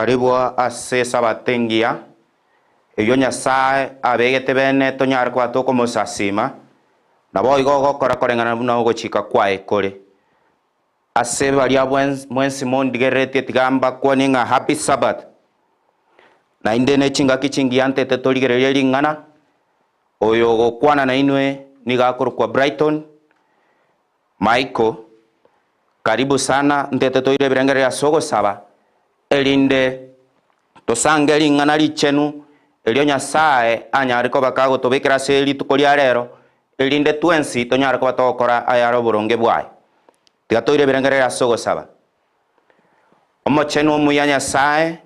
Karibwa ase sabatengia eyo Nyasaye abegete bene tonyara kwa toko musasima nabo igo gokora korengana buna ogochika kwae kore ase baria mwensi mondigerete tigamba kwaninga happy sabbath na indene chinga kichingi ante tetorigereria ringana oyo gokwana na inwe nigakuru kwa Brighton Michael karibu sana ndete toire birengerera sogo saba elinde tosange ringana lichenu elio Nyasaye anyariko bakago tobekera seli tukolia rero elinde twensi tonyariko batokora ayaro buronge bwaye tigatoire birengerera sogo saba omochenu muya Nyasaye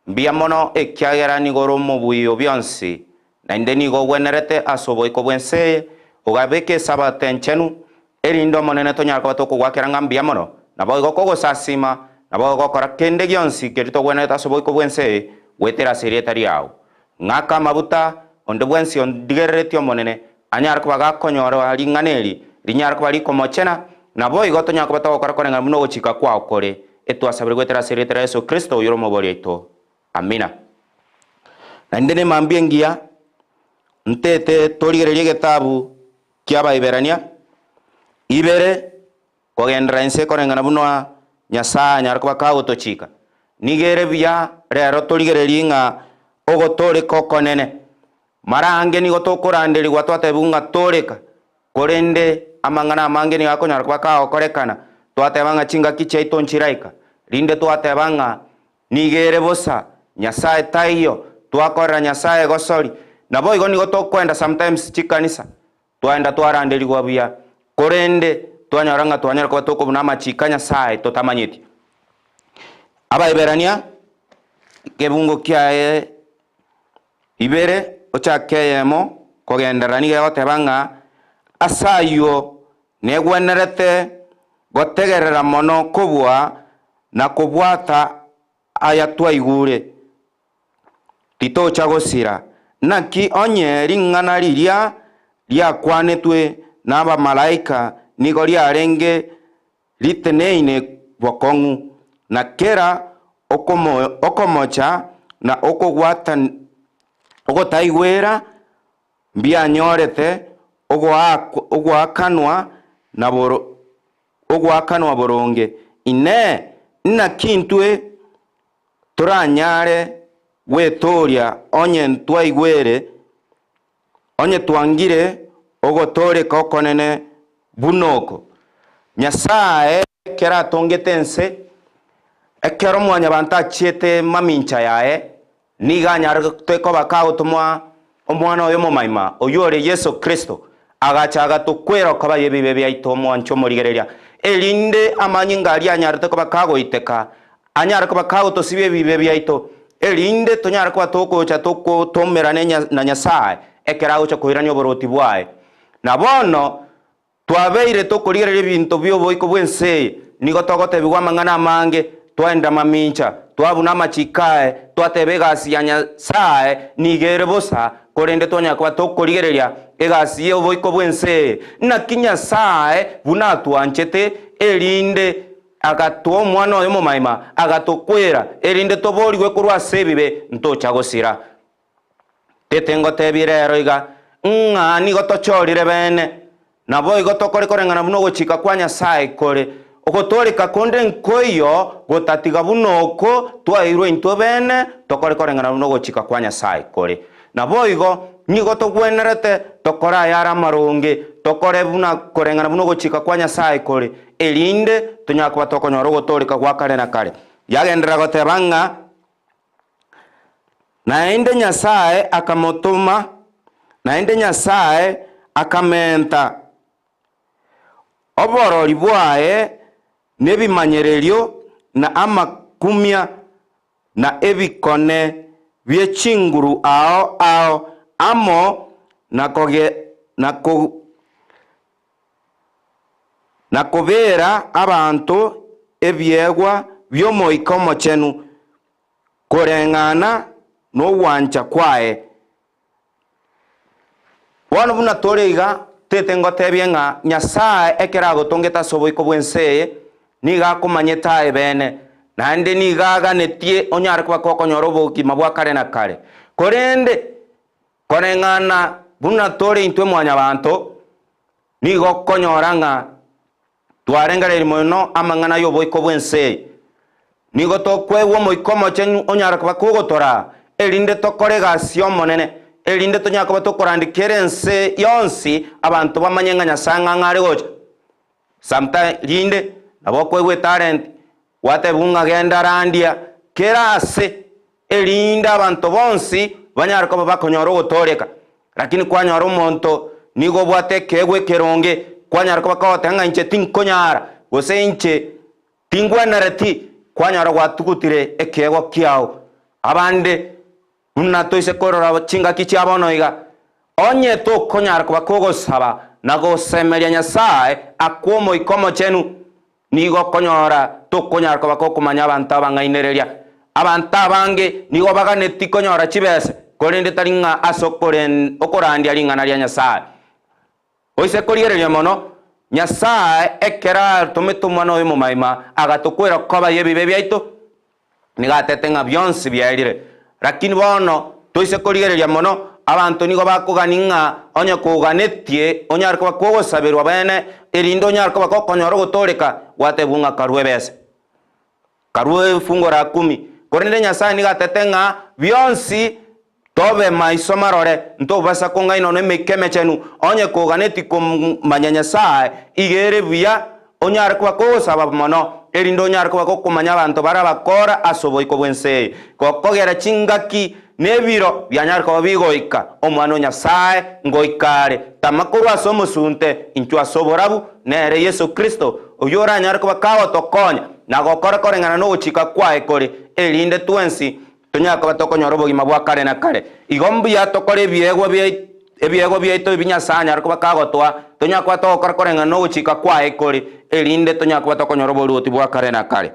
mbia mono ekiagera nigoro mubuyo byonsi na inde nigo gwenerete asobo iko bwense ogabeke saba tenchenu elindo monene tonyariko batoko gwakera ngambia mono nabo igo sasima nabo gokora kende gyonsi kerito gwenerete asobo iko bwense wetera serieta riao ngaka mabuta onde bwensi ondigeretio monene anyariko bagakonyoro ali nganeli linyariko bali komochena nabo igo tonyariko batokora korenga muno gochika kwao kore etwasabire gwetera serieta Yesu Kristo yoro mobori ito amina na ndene mambie ngia ntete torigererie getabu kiaba iberania ibere kogendera ense korengana buno Nyasaye nyariko bakago tochika nigere bya rero torigererie nga ogotore kokonene marange nigo tokoranderi gwatwatebunga toreka korende amangana amange ni gakonyariko bakago korekana twatebanga chinga kiche itonchiraika rinde twatebanga nigere bosa Nyasaye taiyo twakorera Nyasaye gosori nabo igo nigo tokwenda sometimes chikanisa twaenda twaranderi gwabia korende twanyoranga twanyariko batoko buna machika Nyasaye totamanyiti aba iberania kebungo kiae ibere ochakeyemo kogenderani gotebanga asayo negwenerete gotegerera mono kubwa na kubwata aya twaigure tito chagosira naki onye ringana liria liakwanetwe naba malaika nigo liarenge liteneine bokongu na kera okomocha na okogwata ogotaigwera mbianyorete ogwakanwa na ogwakanwa boronge ine na kintwe turanyare gwetoria onye ntwaigwere onye twangire ogotore kokonene bunoko Nyasaye kera tongetense ekero mwanya banta chiete mamincha yae niganyara teko bakago tumwa omwana oyo momaima oyore Yesu Kristo agachaga tukwera kaba yebibe byaito mwancho morigereria elinde amanyinga ali anyara teko bakago iteka anyara ko bakago tosibye bibe byaito elinde tonyara ko batoko cha toko tomerane na Nyasaye ekerago cha koiranya oboroti bwae nabono twabeire tokorigereria bintu byo boiko bwense nigo togote bigwa mangana amange twaenda mamincha twabuna machikae twatebega asi ya Nyasaye nigere bosa korende tonya kwa tokorigereria egasi yo boiko bwense na Nyasaye buna twanchete elinde agatuo mwana oyo momaima agatokwera elinde toborigwe kurwa sebibe ntochagosira tetengo tebirero iga nigo tochorire bene nabo igo tokore korengana buno gochika kwa Nyasaye kore ogotoreka konde nkoyo gotatiga bunoko twairwe into bene tokore korengana buno gochika kwa Nyasaye kore nabo igo nigo togwenerete tokora yara maronge tokore buna korengana buno gochika kwa Nyasaye kore elinde tonyakwa tokonyoro gotoreka kwa kare na kare yagendera gotebanga naende Nyasaye akamotuma naende Nyasaye akamenta oborori bwae nebimanyererio na amakumya na ebikone byechinguru ao amo na kobera abantu ebyegwa byomoika mochenu korengana no wancha kwae bono buna toreiga tetengo tebienga Nyasaye ekerago tongeta sobo iko bwense niga kumanyeta ebene naende nigaaganetie onyare kuba kokonyora obogima bwa kare na kare korende koreng'ana buna tore intwe mwanyabanto nigo okonyora ng'a twarengereria mono amang'ana ya oboiko bwa ense nigo tokwegwa omoiko omoche onyara kuba kogotora erinde tokore egasi omonene erinde tonyara kuba tokorandikera ense yonsi abanto bamanye ng'a Nyasaye ng'ang'are gocha sometime rinde nabo okwegwa talent watebwa ng'a genda randia kera ase erinde abanto bonsi banyara kuba bakonyora ogotoreka lakini kwanyora omonto nigo obwate ekegwa ekeronge kwanyara kuba kogoteba ng'a inche tinkonyara gose inche tingwenereti kwanyara gwatugutire ekegwa kiao abande buna toise korora chingaki chia bono iga onye tokonyara kuba kogosaba na gosemeria Nyasaye akwa omoiko omochenu nigo okonyora tokonyara kuba kokomanya abanto abang'ainereria abanto abange nigo baganeti konyora chibese korende tari ng'a ase okorandia ring'ana ria Nyasaye oise korigereria mono Nyasaye ekera tumete omwana oyo momaima agatokwera koba yebibe biaito nigatete ng'a bionsi biairire lakini bono toise korigereria mono abanto nigo bakogani ng'a onye koganetie onyare kuba kogosabirwa bene erinde onyare kuba kokonyora ogotoreka gwatebwa ng'a karwa ebese karwa efungo ra 10 korende Nyasaye nigatete ng'a bionsi tobe maiso marore ntobasa kong'aina no emekeme chenu onye koganeti komanya Nyasaye igere buya onyare kuba kogosaba mono erinde onyare kuba kokomanya abanto bara bakora ase oboiko bwa ense kokogera chingaki nebiro byanyare kuba bigoika omwana o Nyasaye ngoikare tamakuru ase omosunte inchwe ase oborabu nere Yesu Kristo oyo oranyare kuba kagotokonya na gokora koreng'ana no gochika kwae kore erinde twensi tonyara kuba tokonyora obogima bwa kare na kare igo mbuya tokore ebiego biaito ebi Nyasaye anyare kuba kagotwa tonyara kuba togokora koreng'ana no gochika kwae kore erinde tonyara kuba tokonyora oboruoti bwa kare na kare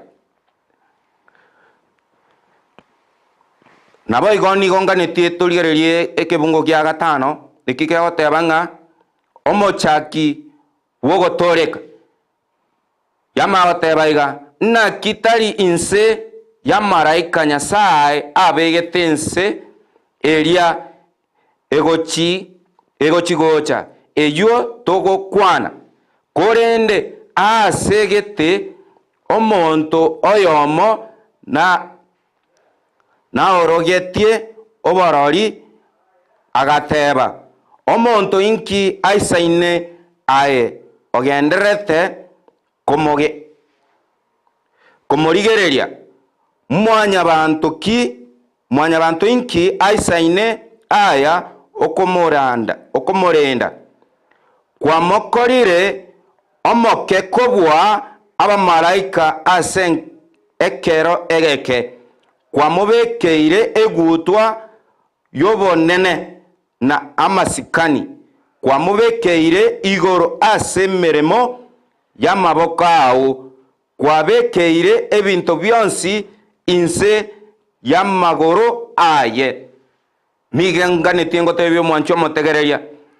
nabo igo nigo nganetie torigererie ekebungo gia 5 eki kegoteba ng'a omochaki bwogotoreka yamagoteba iga naki tari inse ya maraika Nyasaye abegete ense eria egochigocha eywo togokwana korende asegete omonto oyomo na orogetie oborori agateba omonto inki aisaine aye ogenderete komorigereria mwanyabanto inki aisaine aya okomorenda kwamokorire omokeko bwa abamalaika ase ekero egeke kwamobekeire egutwa yobonene na amasikani kwamobekeire igoro ase emeremo y'amaboko awo kwabekeire ebinto bionsi inse y'amagoro aye migenganetie ngotebe omwancho omotegereria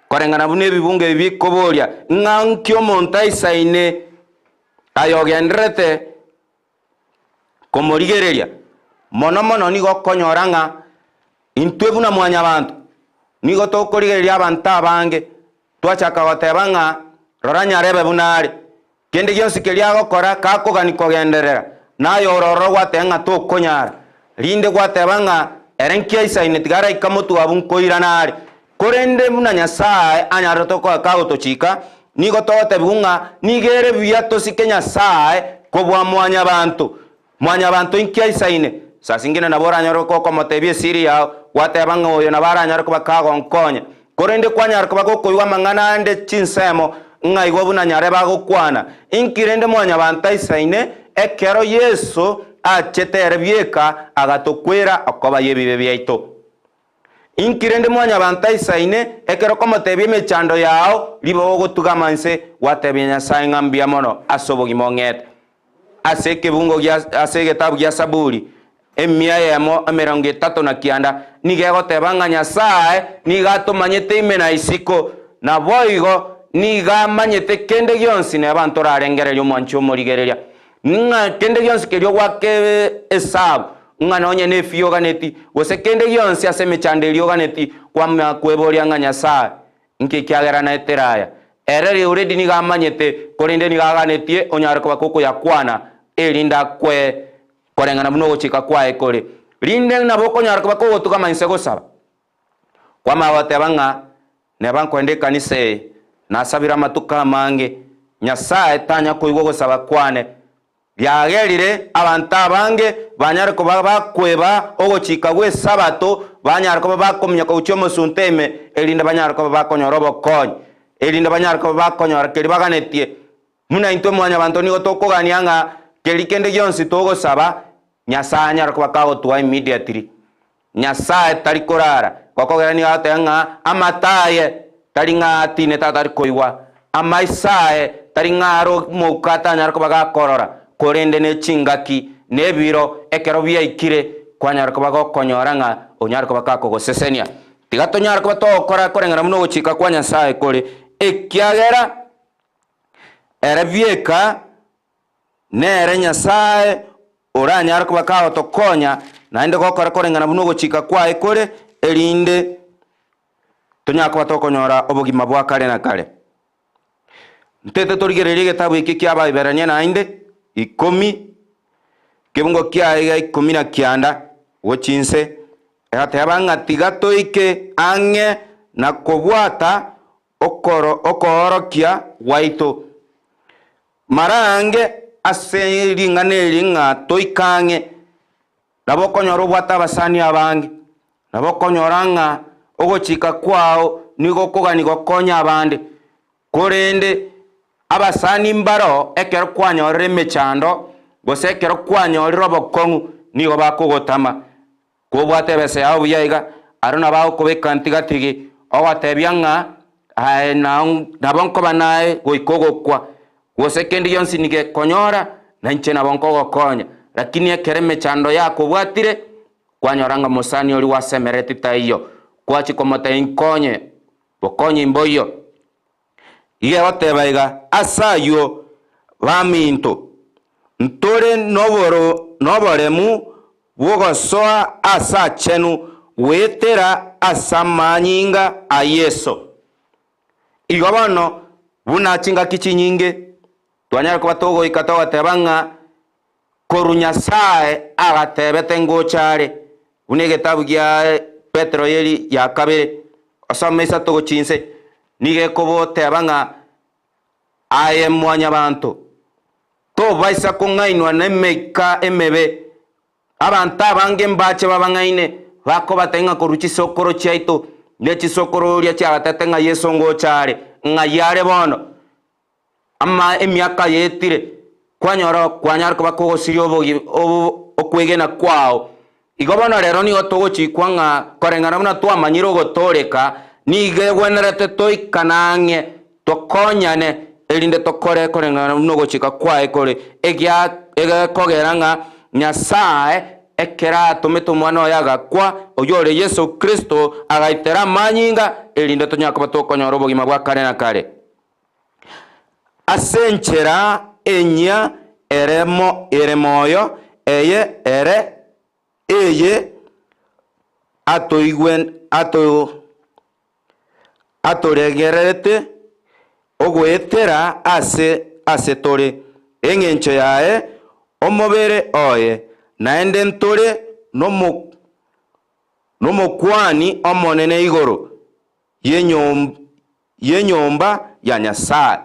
koreng'ana buna ebibungo ebi bikoboria ng'a nki omonto aisaine ayogenderete komorigereria mono mono nigo okonyora ng'a intwe buna mwanyabanto nigo tokorigereria abanto abange twachaka goteba ng'a rora nyarebe buna are kende gionsi keria agokora kakogani kogenderera nayo ororo gwateba ng'a tokonyara rinde gwateba ng'a ere nki aisaine tigara ikamotu abu nkoira nare korende buna Nyasaye anyara kagotochika nigo togotebwa ng'a nigere buya tosike Nyasaye kobwa mwanyabanto inki aisaine sasingine nabo oranyara kokomotebia esiri yao gwateba ng'a oyo nabo aranyara kuba kagonkonya korende kwanyara kuba gokoigwa amang'ana ande chinsemo ng'a igo buna nyare bagokwana inkirende mwanyabanto aisaine ekero Yesu achetere bieka agatokwera akoba yebibe biaito inkirende mwanyabanto aisaine ekero komotebia emechando yao libo ogotugama nse gwatebia Nyasaye ng'ambia mono ase obogima ong'ete ase ekebungo ase egetabu gia Saburi emia yamo 39 nigegoteba ng'a Nyasaye nigatomanyete ime na isiko na boigo nigamanyete kende gionsi ne abantu rarengereria omwancho omorigereria nga kende gyonsi kelyo gwake esabu nga nonye nefiyo ganeti wose kende gyonsi aseme chande liyo ganeti kwa kweboria nga Nyasaye nke kyagera na eteraya erere uredi ni gamanyete korinde ni gaganeti onyarko bakoko yakwana elinda kwe korengana muno gochika kwa ekore linde naboko nyarko bakoko tukama insego saba kwa mawate banga ne bankwende kanise nasabira matuka mange Nyasaye tanya kuigo gosaba kwane byagerire abantu abange banyarko bakweba ogochika gwe sabato banyarko bakomya ko uchomo sunteme elinda banyarko bakonyorobo konye elinda banyarko bakonyora keri baganetie muna into mwanya bantu nigo tokoganianga kelikende gyonsi togo saba Nyasaye nyarko bakago tuwa immediately Nyasaye talikorara kwakogera ni atanga amataye talinga tine tatari koiwa amaisae taringaro mukata nyarko bagakorora korende ne chingaki nebiro ekero byaikire kwanyarko bagokonyoranga onyarko bakako gosesenia tigato nyarko batokora korengana muno gochika kwa Nyasaye kore ekyagera erabieka nere Nyasaye oranyarko bakaho tokonya naende gokora korengana muno gochika kwa ekore elinde tonyako batokonyora obogima bwa kale na kale ntete torigererie getabu iki kyaba iberania nainde 10 kibungo kyaega 19 gochinse egatebanga tigato ike ange na kobwata okorokia waito marange aseringa neringa toikange nabokonyora obwata basani abange nabokonyoranga ogochika kwao nigo kogani gokonya abande korende abasani mbaro ekero kwanyorere mechando gose ekero kwanyorere obokongu nigo bakogotama kobwate bese yao buyaiga arona bao kobeka ntigatigi ogatebianga nabonko banae goikogokwa gose kendi yonsi nige konyora na nche nabonko gokonya lakini ekere mechando yako bwatire kwanyoranga musani oli wasemereti taiyo kwachi komota inkonye bokonye imboyo iye batebaiga asayo baminto ntore noboremu bwogosoa asa chenu wetera asamanyinga a Yesu igobono bunachinga kichinyinge twanyara kuba togo ikatoga tebanga Nyasaye agatebete ngochare unege tabu gya Petro yeli ya kabere asomesa togo chinse nige kobo tebanga aye mwanya bantu to baisa kungainwa nemeka emebe abantu abange mbache babangaine bako batenga koruchi sokoro chaito nechi sokoro lya cyagatetenga Yesu ngochare ngayare bono amma emyaka yetire kwanyara kuba kogosirio bogi okwegena kwao igobono rero ni otogochi kwanga korengana muna twamanyiro gotoreka nige gwenerete toikanange tokonyane elinde tokore korengana muno gochika kwae kore egya kogeranga Nyasaye ekera tometo mwana yaga kwa oyore Yesu Kristo agaitera manyinga elinde tonyaka batokonyoro bogima bwa kare na kare asenchera enya eremoyo eye atoregerete ogwetera ase tore engencho yae omobere oye naende ntore nomokwani omonene igoro yenyomba ya Nyasaye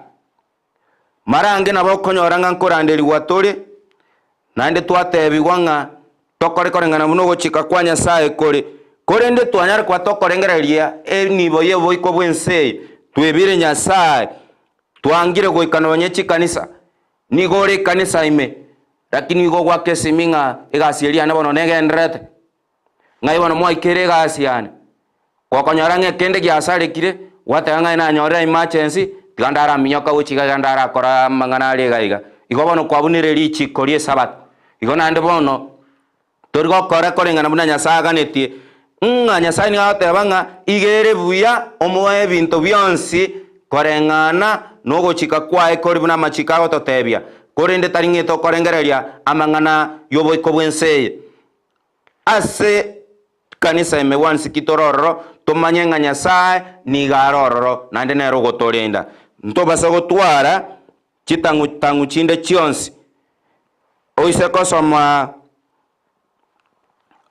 marange nabokonyoranga nkoranderiwa tore naende twatebigwa nga tokore korengana muno gochika kwa Nyasaye kore nde twanyara kwa tokorengereria enibo yebo iko bwense twebire Nyasaye twangire goikana banyechi kanisa nigore kanisa ime lakini igo gwake siminga igasieria nabo negendrete ngai bono mwaikere gasiane kokonyaranga kende giasarekire watanga ina nyora emergency gandara minyoka uchiga gandara kora mangana legaiga igo bono kwabunire richi korie sabat igo nande bono torigo kore korengana buna Nyasaye ganetie Nyasaye ni atebanga igere buya omoe bintu byonsi korengana nogo chika kwae kori buna machika gototebia korende taringito korengereria amang'ana yoboiko bwense ase kanisa emewansi kitororo tumanye ng'a Nyasaye nigarororo nande nero gotorinda ntobasa gotwara chitangu chinde chionsi oise kosoma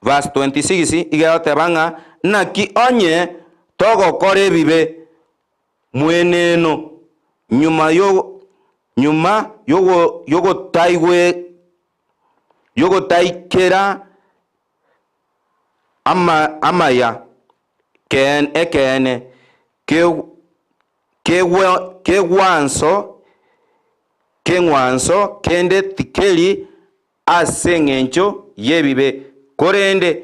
verse 26 igotebanga naki onye togokora ebibe mweneno nyuma yogotaikera amaya ekene kengwanso kende tikeri ase eng'encho yebibe korende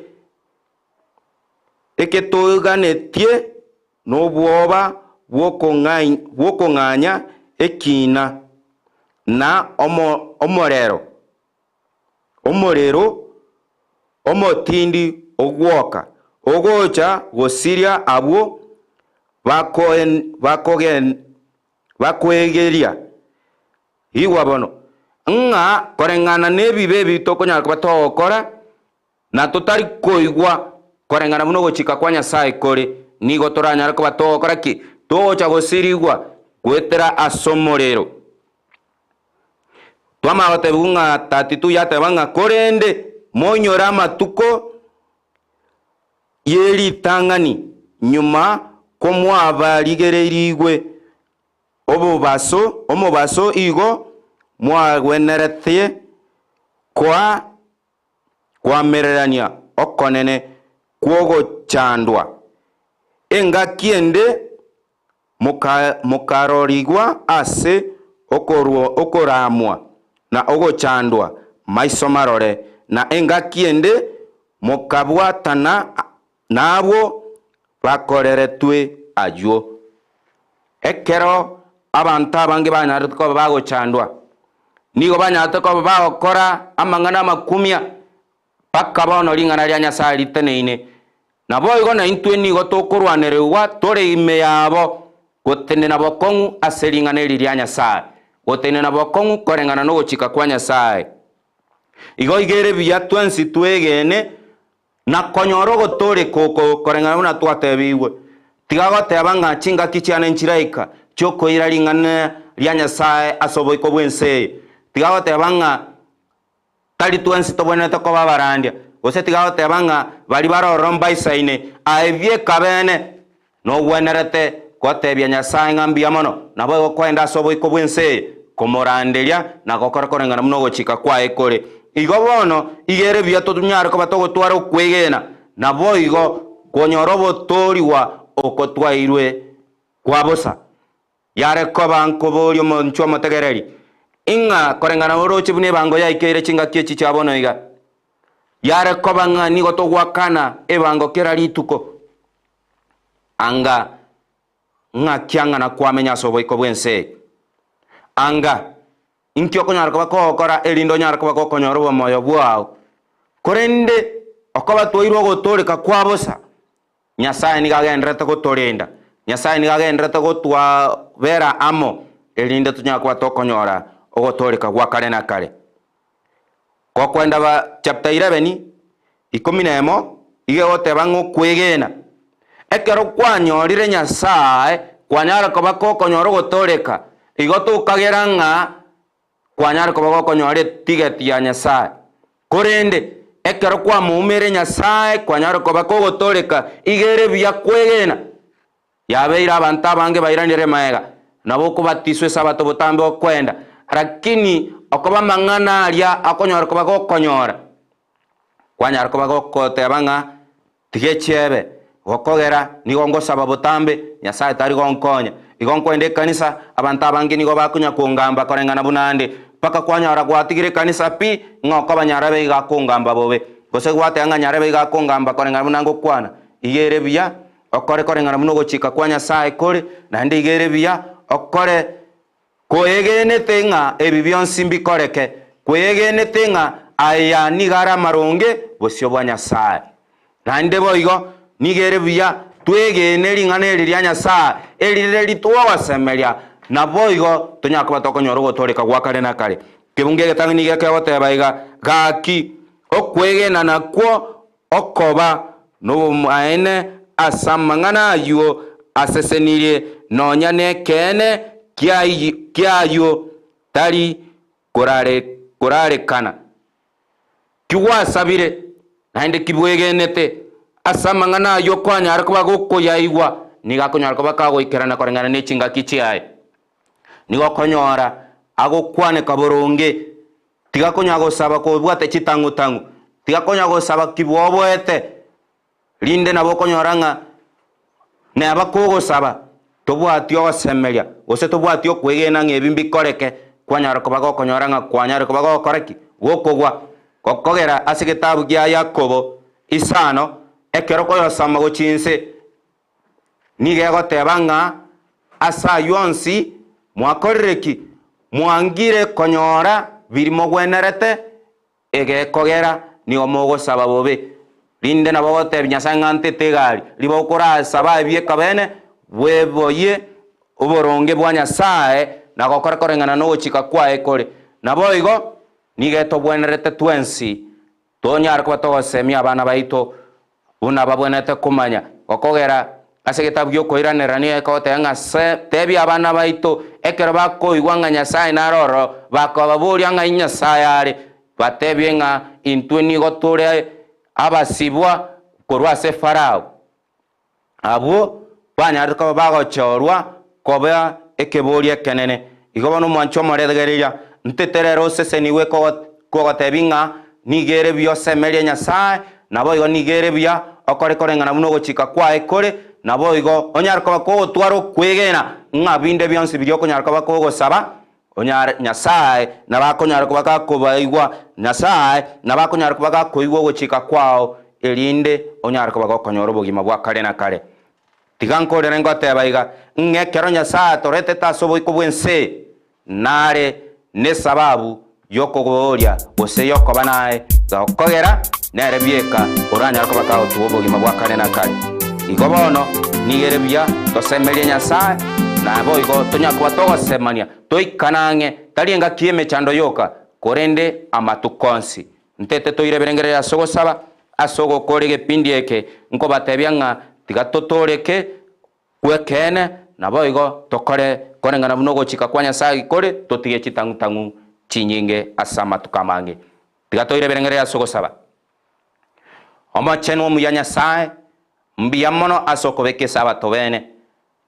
eketoganetie n'obwoba bwokong'anya ekina na omorero omotindi ogwoka ogocha gosiria abwo bakwegeria igwa bono ng'a koreng'ana nebibe bitokonyara kuba togokora na totari koigwa koreng'ana buno gochika kwa Nyasaye kore nigo toranyara kuba togokora ki togocha gosirigwa gwetera asomorero twamagote bunga 32 yatebanga korende monyora amatuko yeritang'ani nyuma komwabarigereirigwe omobaso igo mwagweneretie kwamererania okonene kwogochandwa engakiende mukarorigwa ase okoramwa na ogochandwa maiso marore na engakiende mukabwatana nabo bakoreretwe ayo ekero abantu abange banyarete ko bagochandwa nigo banyarete ko bagokora amang'ana amakumia paka bono ring'ana ria Nyasaye riteneine nabo igo na intwe nigo tokorwanerewa tore ime yabo gotenena bokong'u ase ring'ana eri ria Nyasaye gotenena bokong'u koreng'ana no gochika kwa Nyasaye igo igere biya twensi twegene na konyoro gotore koko koreng'ana buna twatebiwe tigagoteba ng'a chingaki chiane nchiraika chokoira ring'ana ria Nyasaye asoboiko bwense tigagoteba ng'a tari twensi tobonete ko babarandia gose tigagoteba ng'a bari barororo mbaisaine aebie kabene no gwenerete gotebia Nyasaye ng'ambia mono nabo gokwenda asoboiko bwense komoranderia na gokora koreng'ana muno gochika kwae kore igo bono igere bia totunyare ko batogotwara okwegena nabo igo konyoro botoriwa okotwairwe kwa bosa yare ko bankoborio monchwa motegereri inga koreng'ana orochi bune bango yaikeire chingaki echi chabono iga yare ko banga nigo togwakana ebango kera rituko anga ng'akiang'ana kwamenya asoboiko bwense anga inkio konyara kuba kokora erindo nyara kuba kokonyora omoyo bwao korende okoba twairwo gotoreka kwa bosa Nyasaye nigagenderete gotorinda Nyasaye nigagenderete gotwabera amo erinde tunyara kuba tokonyora ogotoreka gwa kare na kare gokwenda ba chapter 11 11 ige goteba ng'okwegena ekero kwanyorire Nyasaye kwanyara kuba kokonyora ogotoreka igo tukagera ng'a kwanyara kuba gokonyora tigeti ya Nyasaye korende ekero kwamumire Nyasaye kwanyara kuba kogotoreka igere bia kwegena yabeire abantu abange bairanire maega nabo kubatiswe sabato botambe okwenda lakini okoba mang'ana aria akonyora kuba gokonyora kwanyara kuba gokoteba ng'a tigechebe gokogera nigo ngosaba botambe Nyasaye tari gonkonya igo nkwende kanisa abantu abange nigo bakunya kungamba koreng'ana bunande paka kwanyara gwatigire kanisa pi ng'oko banyara beiga kungamba bobe gose gwate ng'anyara beiga kungamba koreng'ana bunango kwana igere bia okore koreng'ana muno gochika kwa Nyasaye kore nande igere bia okore koegenete ng'a ebi bionsi mbikoreke koegenete ng'a aya nigara maronge bosio bwa Nyasaye nande boigo nigere bia twegene ring'ana eri ria Nyasaye erire ritwawasemeria na boigo tunyaka batokonyora gotoreka gwa kare na kare kibunge getang'ani geke goteba iga gaki okwegena nakwo okoba nobumaene ase amang'ana aywo asesenirie nonya nekene kiayo tari korarekana kiwasabire naende kibwegenete ase amang'ana ayo kwanyara koba gokoyaigwa nigakonyara koba kagoikerana koreng'ana na echingaki chiaye nigokonyora agokwaneka boronge tigakonya gosaba kobwate chitang'u tigakonya gosaba kibwoboete rinde nabo okonyora ng'a neba kogosaba tobwati ogosemeria gose tobwati okwegena ng'a ebi mbikoreke kwanyara koba gokonyora ng'a kwanyara koba gokoreki gokogwa gokogera ase getabu gia Yakobo isano ekero koyosoma gochinse nigegoteba ng'a ase aywo onsi mwakorereki mwangire konyora biri mogwenerete egekogera nigo mogosaba bobe rinde nabo gotebi Nyasaye ng'a ntete egari riba okorasaba ebieka bene bweboye oboronge bwa Nyasaye na gokora koreng'ana na ogochika kwaye kore nabo igo niga tobwenerete twensi tonyara koba togosemia abana baito buna babwenete komanya gokogera ase getabu giokoiranera niga ekogoteba ng'a tebi abana baito ekero bakoigwa ng'a Nyasaye naroro bakobaboria ng'a Nyasaye are batebie ng'a intwe nigo tore abasibwa korwa ase Farao abwo banyarete koba bagochorwa koba ekeboria ekenene igo bono omwancho omoregereria nteterero oseseniwe kogotebi ng'a nigere bia osemerie Nyasaye nabo igo nigere bia okore koreng'ana buna ogochika kwaye kore nabo igo onyara koba kogotwara okwegena ng'a binde bionsi biri okonyara koba kogosaba Nyasaye nabakonyara koba gakobaigwa Nyasaye nabakonyara koba gakoigwa ogochika kwao erinde onyara koba gokonyora obogima bwa kare na kare tiga nkorere ngoteba iga ng'ekero Nyasaye atoretete ase oboiko bwense nare ne sababu yokogoria gose yokoba naye gokogera nere bieka oranyara koba kagotuga obogima bwa kare na kare igo bono nigere bia tosemerie Nyasaye nabo igo tonyara koba togosemania toikanang'e tari engaki emechando yoka korende amatukonsi ntete toireberengerera ase ogosaba ase ogokora egepindi eke nkobatebia ng'a tiga totoreke kwekene nabo igo tokore koreng'ana buna ogochika kwa Nyasaye kore totige chitang'u chinyinge ase amatuko amange tiga toireberengerera ase ogosaba omochenu omuya Nyasaye mbuya mono ase okobeka esabato bene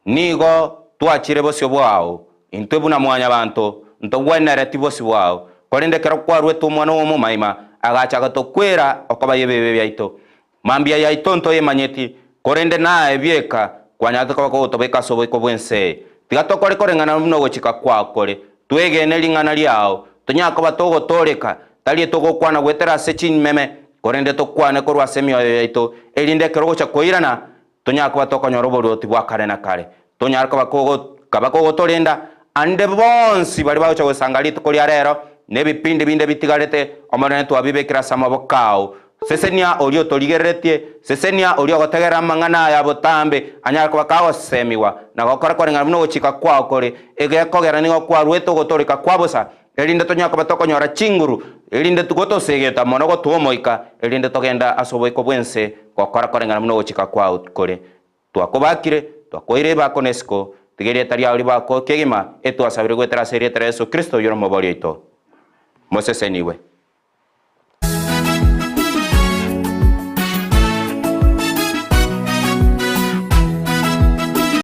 nigo twachire bosio bwao intwe buna mwanya banto ntogwenereti bosi bwao korende kero kwarwete omwana omomaima agachaga tokwera okoba yebebe biaito mambia yaito ntoyemanyeti korende naye bieka kwanyate koba kogotobeka ase oboiko bwense tiga tokore koreng'ana buna ogochika kwao kore twegene ring'ana riao tonyara koba togotoreka tari togokwana gwetera ase chimeme korende tokwane korwa ase emioyo yaito erinde ekero gocha koirana tonyara koba tokonyora oboruoti bwa kare na kare tonyara koba kogotorinda ande bonsi bari bagocha gosanga rituko ria rero nebipindi binde bitigarete omonene twabibekera ase amaboko ao sesenia orio torigereretie sesenia orio gotegerera amang'ana aya botambe anyara koba kagosemiwa na gokora koreng'ana buna ogochika kwao kore egekogera nigo kwarwete ogotoreka kwa bosa erinde tonyara koba tokonyora chinguru erinde gotosegeta mono gotwomoika erinde togenda ase oboiko bwense gokora koreng'ana buna ogochika kwao kore twakobakire twakoire bakonesiko tigeria tari auri bako kegima etwasabire gwetera ase erieta ria Yesu Kristo yoro omobori oito moseseniwe.